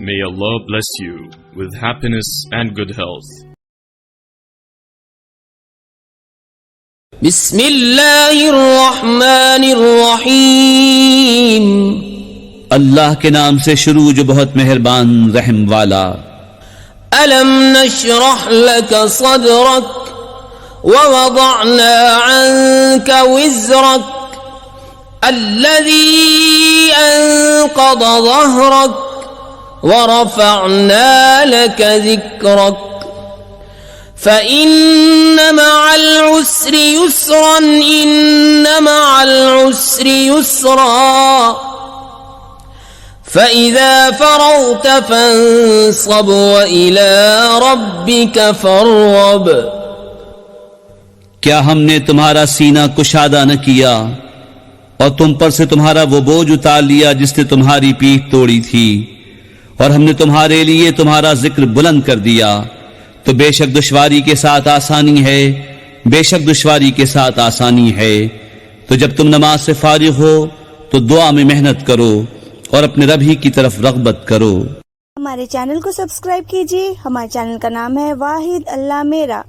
May Allah bless you with happiness and good health. بسم اللہ الرحمن الرحیم اللہ کے نام سے شروع جو بہت مہربان رحم والا. ألم نشرح لك صدرك ووضعنا عنك وزرك الذي أنقض ظهرك ورفعنا لك ذكرك فإن مع العسر يسرا إن مع العسر يسرا فَإِذَا فَرَغْتَ فَانصَبْ وَإِلَىٰ رَبِّكَ فَارْغَب. کیا ہم نے تمہارا سینہ کشادہ نہ کیا اور تم پر سے تمہارا وہ بوجھ اتار لیا جس نے تمہاری پیٹھ توڑی تھی، اور ہم نے تمہارے لیے تمہارا ذکر بلند کر دیا، تو بے شک دشواری کے ساتھ آسانی ہے، بے شک دشواری کے ساتھ آسانی ہے. تو جب تم نماز سے فارغ ہو تو دعا میں محنت کرو اور اپنے رب ہی کی طرف رغبت کرو. ہمارے چینل کو سبسکرائب کیجیے. ہمارے چینل کا نام ہے واحد اللہ میرا.